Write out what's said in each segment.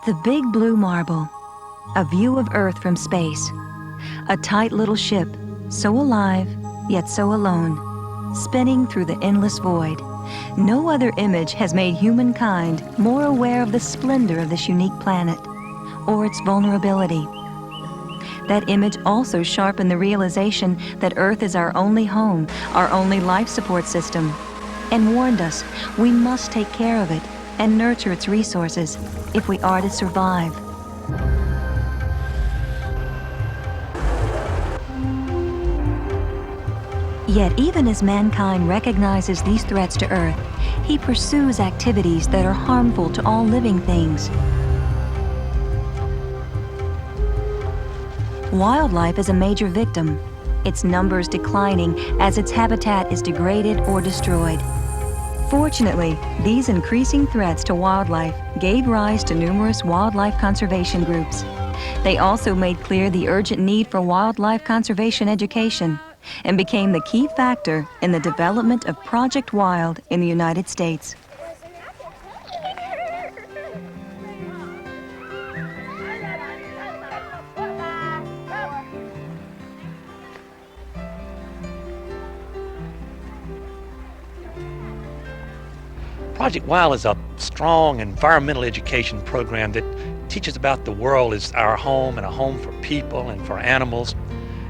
The Big Blue Marble, a view of Earth from space. A tight little ship, so alive, yet so alone, spinning through the endless void. No other image has made humankind more aware of the splendor of this unique planet, or its vulnerability. That image also sharpened the realization that Earth is our only home, our only life support system, and warned us we must take care of it and nurture its resources if we are to survive. Yet even as mankind recognizes these threats to Earth, he pursues activities that are harmful to all living things. Wildlife is a major victim, its numbers declining as its habitat is degraded or destroyed. Fortunately, these increasing threats to wildlife gave rise to numerous wildlife conservation groups. They also made clear the urgent need for wildlife conservation education and became the key factor in the development of Project Wild in the United States. Project Wild is a strong environmental education program that teaches about the world as our home and a home for people and for animals.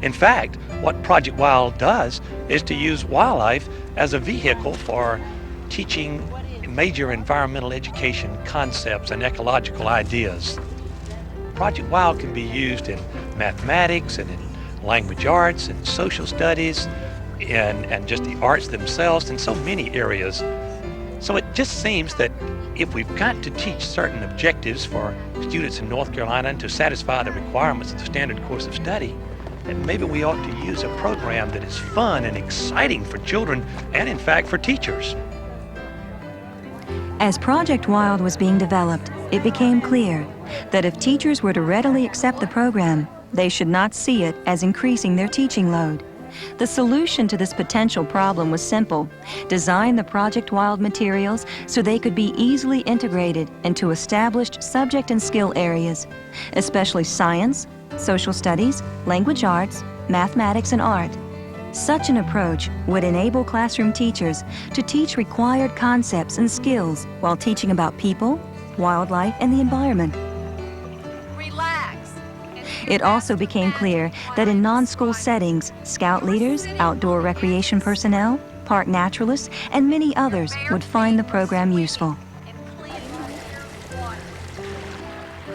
In fact, what Project Wild does is to use wildlife as a vehicle for teaching major environmental education concepts and ecological ideas. Project Wild can be used in mathematics and in language arts and social studies and just the arts themselves in so many areas. So it just seems that if we've got to teach certain objectives for students in North Carolina and to satisfy the requirements of the standard course of study, then maybe we ought to use a program that is fun and exciting for children and, in fact, for teachers. As Project Wild was being developed, it became clear that if teachers were to readily accept the program, they should not see it as increasing their teaching load. The solution to this potential problem was simple: design the Project Wild materials so they could be easily integrated into established subject and skill areas, especially science, social studies, language arts, mathematics, and art. Such an approach would enable classroom teachers to teach required concepts and skills while teaching about people, wildlife, and the environment. It also became clear that in non-school settings, scout leaders, outdoor recreation personnel, park naturalists, and many others would find the program useful.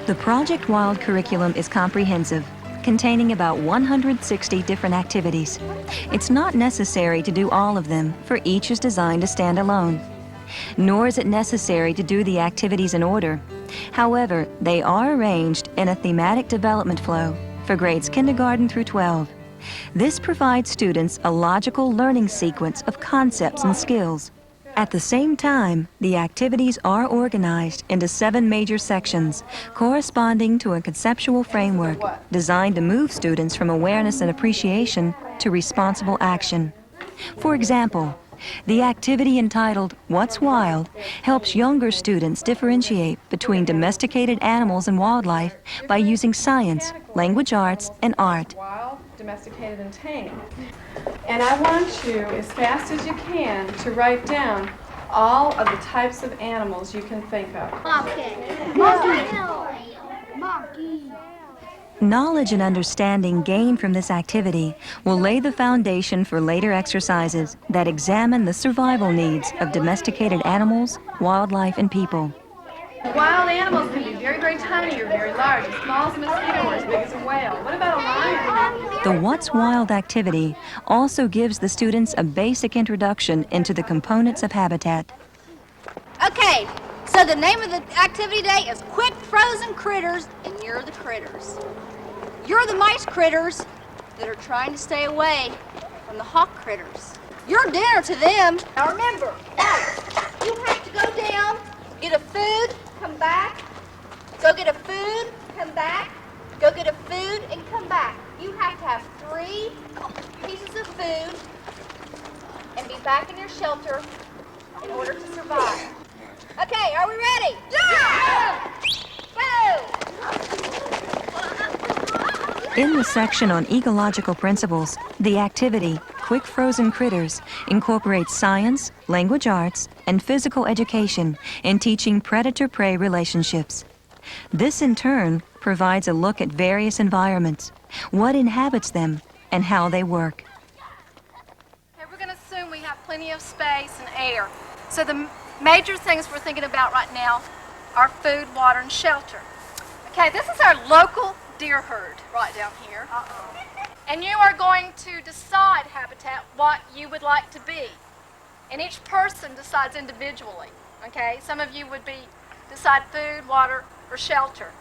The Project Wild curriculum is comprehensive, containing about 160 different activities. It's not necessary to do all of them, for each is designed to stand alone. Nor is it necessary to do the activities in order. However, they are arranged in a thematic development flow for grades kindergarten through 12. This provides students a logical learning sequence of concepts and skills. At the same time, the activities are organized into 7 major sections, corresponding to a conceptual framework designed to move students from awareness and appreciation to responsible action. For example, the activity entitled What's Wild helps younger students differentiate between domesticated animals and wildlife by using science, language arts, and art. Wild, domesticated, and tame. And I want you, as fast as you can, to write down all of the types of animals you can think of. Knowledge and understanding gained from this activity will lay the foundation for later exercises that examine the survival needs of domesticated animals, wildlife, and people. Wild animals can be very, very tiny or very large, as small as a mosquito or as big as a whale. What about a lion? The What's Wild activity also gives the students a basic introduction into the components of habitat. Okay, so the name of the activity today is Quick Frozen Critters, and you're the critters. You're the mice critters that are trying to stay away from the hawk critters. You're dinner to them. Now remember, you have to go down, get a food, come back, go get a food, come back, go get a food, and come back. You have to have 3 pieces of food and be back in your shelter in order to survive. Okay, are we ready? Yeah! Food! In the section on ecological principles, the activity, Quick Frozen Critters, incorporates science, language arts, and physical education in teaching predator-prey relationships. This, in turn, provides a look at various environments, what inhabits them, and how they work. Okay, we're going to assume we have plenty of space and air. So the major things we're thinking about right now are food, water, and shelter. Okay, this is our local deer herd right down here. And you are going to decide, Habitat, what you would like to be. And each person decides individually. Okay, some of you would decide food, water, or shelter.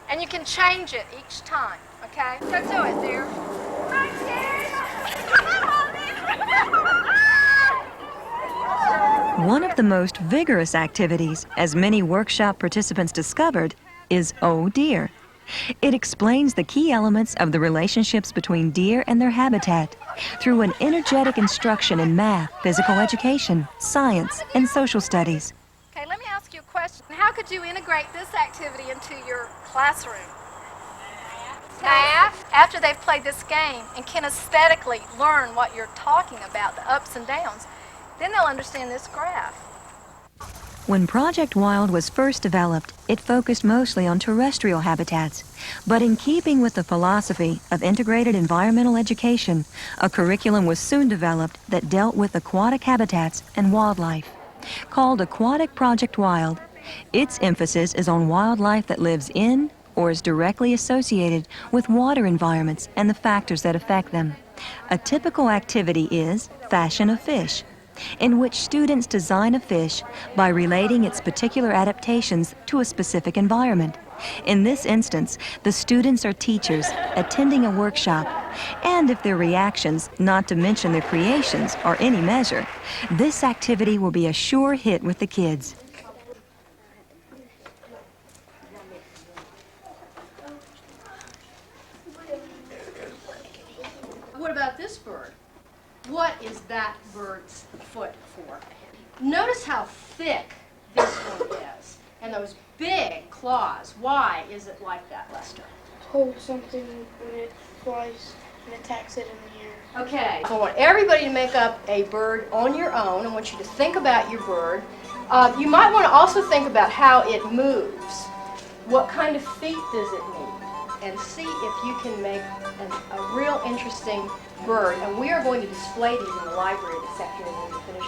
And you can change it each time. Okay, go to it, dear. One of the most vigorous activities, as many workshop participants discovered, is Oh Deer. It explains the key elements of the relationships between deer and their habitat through an energetic instruction in math, physical education, science, and social studies. Okay, let me ask you a question. How could you integrate this activity into your classroom? Math. After they've played this game and can aesthetically learn what you're talking about, the ups and downs, then they'll understand this graph. When Project Wild was first developed, it focused mostly on terrestrial habitats. But in keeping with the philosophy of integrated environmental education, a curriculum was soon developed that dealt with aquatic habitats and wildlife. Called Aquatic Project Wild, its emphasis is on wildlife that lives in or is directly associated with water environments and the factors that affect them. A typical activity is Fashion a Fish, in which students design a fish by relating its particular adaptations to a specific environment. In this instance, the students are teachers attending a workshop, and if their reactions, not to mention their creations, are any measure, this activity will be a sure hit with the kids. What about this bird? What is that bird's foot for? Notice how thick this one is, and those big claws. Why is it like that, Lester? Hold something when it flies and attacks it in the air. Okay, so I want everybody to make up a bird on your own. I want you to think about your bird. You might want to also think about how it moves. What kind of feet does it need? And see if you can make a real interesting bird. And we are going to display these in the library this afternoon when we finish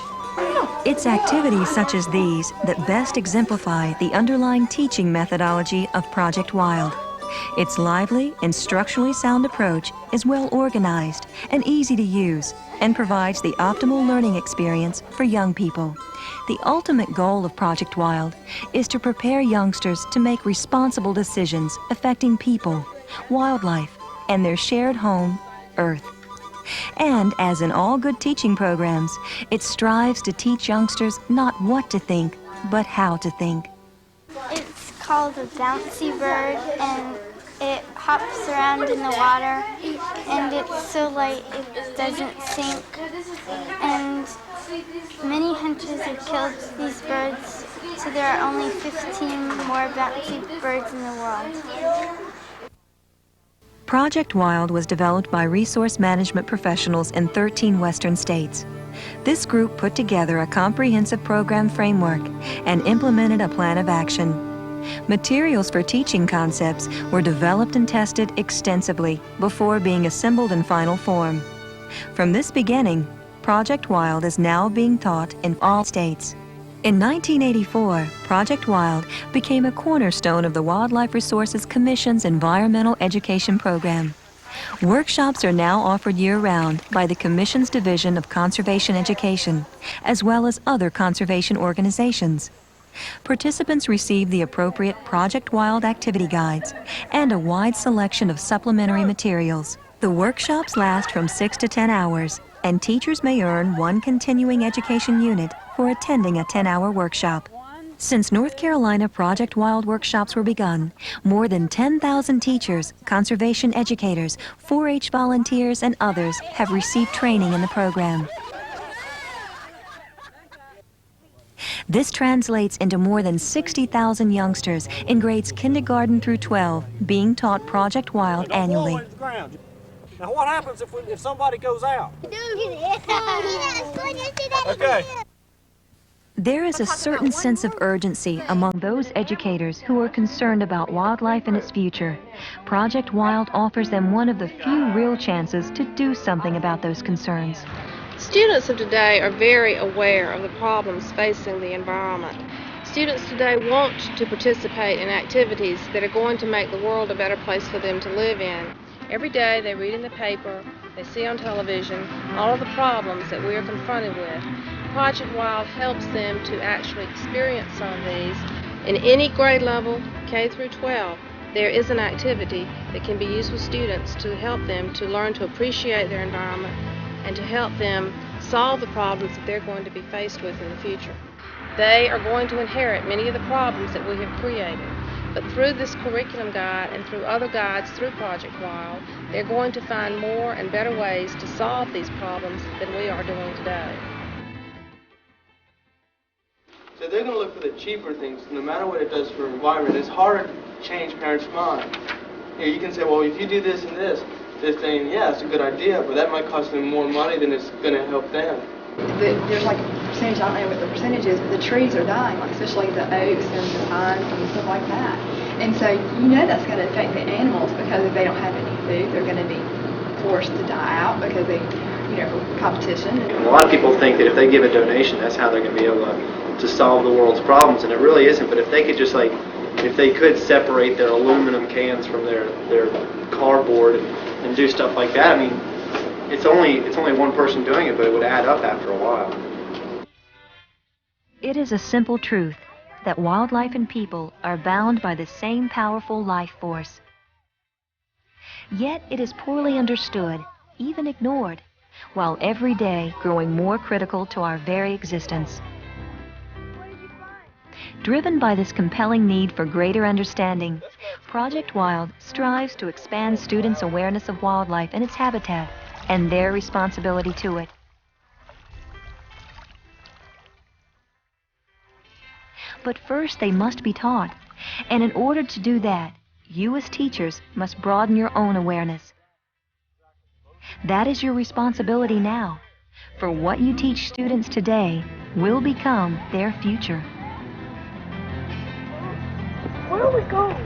them. It's activities such as these that best exemplify the underlying teaching methodology of Project Wild. Its lively, instructionally sound approach is well organized and easy to use and provides the optimal learning experience for young people. The ultimate goal of Project Wild is to prepare youngsters to make responsible decisions affecting people, wildlife, and their shared home, Earth. And as in all good teaching programs, it strives to teach youngsters not what to think, but how to think. It's called a bouncy bird, and it hops around in the water, and it's so light it doesn't sink. And many hunters have killed these birds, so there are only 15 more bouncy birds in the world. Project Wild was developed by resource management professionals in 13 Western states. This group put together a comprehensive program framework and implemented a plan of action. Materials for teaching concepts were developed and tested extensively before being assembled in final form. From this beginning, Project Wild is now being taught in all states. In 1984, Project Wild became a cornerstone of the Wildlife Resources Commission's environmental education program. Workshops are now offered year-round by the Commission's Division of Conservation Education, as well as other conservation organizations. Participants receive the appropriate Project Wild activity guides and a wide selection of supplementary materials. The workshops last from 6 to 10 hours, and teachers may earn one continuing education unit for attending a 10-hour workshop. Since North Carolina Project Wild workshops were begun, more than 10,000 teachers, conservation educators, 4-H volunteers, and others have received training in the program. This translates into more than 60,000 youngsters in grades kindergarten through 12 being taught Project Wild annually. Now what happens if somebody goes out? Okay. There is a certain sense of urgency among those educators who are concerned about wildlife and its future. Project Wild offers them one of the few real chances to do something about those concerns. Students of today are very aware of the problems facing the environment. Students today want to participate in activities that are going to make the world a better place for them to live in. Every day they read in the paper, they see on television all of the problems that we are confronted with. Project Wild helps them to actually experience some of these. In any grade level, K through 12, there is an activity that can be used with students to help them to learn to appreciate their environment and to help them solve the problems that they're going to be faced with in the future. They are going to inherit many of the problems that we have created, but through this curriculum guide and through other guides through Project Wild, they're going to find more and better ways to solve these problems than we are doing today. So they're going to look for the cheaper things, no matter what it does for the environment. It's hard to change parents' minds. You can say, well, if you do this and this thing, yeah, it's a good idea, but that might cost them more money than it's going to help them. There's like a percentage, I don't know what the percentage is, but the trees are dying, like especially the oaks and the pines and stuff like that. And so you know that's going to affect the animals, because if they don't have any food, they're going to be forced to die out because they, for competition. A lot of people think that if they give a donation, that's how they're going to be able to solve the world's problems, and it really isn't. But if they could just if they could separate their aluminum cans from their cardboard and do stuff like that, I mean, it's only one person doing it, but it would add up after a while. It is a simple truth that wildlife and people are bound by the same powerful life force. Yet it is poorly understood, even ignored, while every day growing more critical to our very existence. Driven by this compelling need for greater understanding, Project Wild strives to expand students' awareness of wildlife and its habitat, and their responsibility to it. But first they must be taught, and in order to do that, you as teachers must broaden your own awareness. That is your responsibility now, for what you teach students today will become their future. Where are we going?